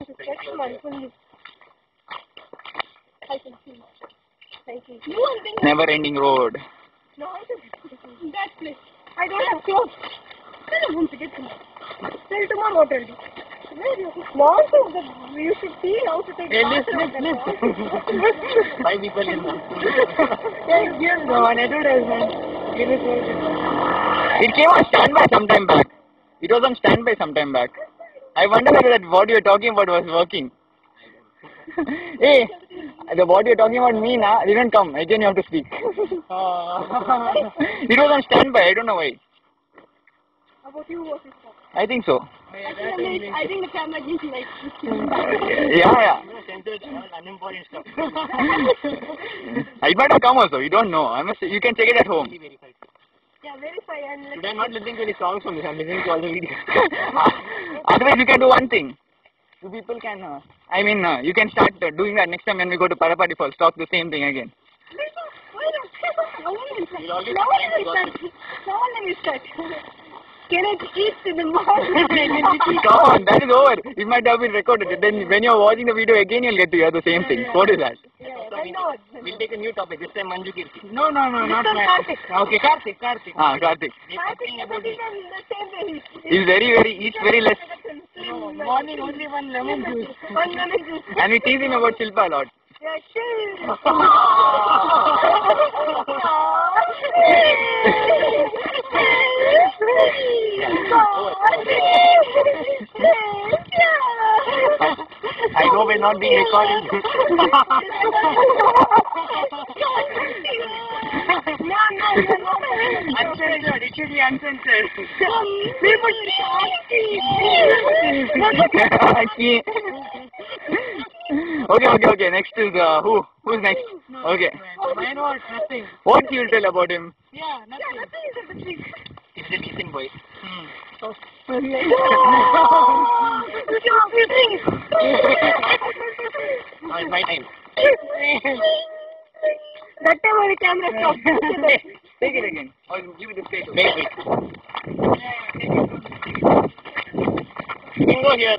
Next month only. I can see. Never ending road. No, I just that place. I don't have clothes. I don't want to get them. Till tomorrow, what will do? Where you? Nonsense. You should see how to take Listen. 5 people in give one advertisement. It came on standby sometime back. It was on standby sometime back. I wonder whether that what you were talking about was working. Hey, the what you're talking about me now didn't come. Again you have to speak. It was on standby. I don't know why. About you, what is that? I think so. I think the camera gives me like Yeah. Unimportant stuff. It might have come also. You don't know. You can check it at home. Yeah, verify and Today I'm not listening to any songs from this. I'm listening to all the videos. Otherwise, you can do one thing. You people can. You can start doing that next time when we go to Parapati Falls. Talk the same thing again. No one will start. Can I eat in the mouth? Come on, that is over. It might have been recorded. Then when you're watching the video again, you'll get to hear the same thing. Yeah. What is that? Yeah, I know. We'll take a new topic. This time Manju Kirti. No, not Karthik. Okay, Karthik. Karthik. Karthik is the same way. He's eats very less. Morning only one lemon juice. One lemon juice. And we tease him about Shilpa a lot. Yeah, chill. I hope we're not being recorded. No. Uncensored. It should be uncensored. Okay. Next is who? Who's next? Okay. Mine was nothing. What you will tell about him? Yeah, nothing. He's a decent boy. Now it's my time. That time when the camera stopped. Take it again. Or give it a straight. Wait. You can go here.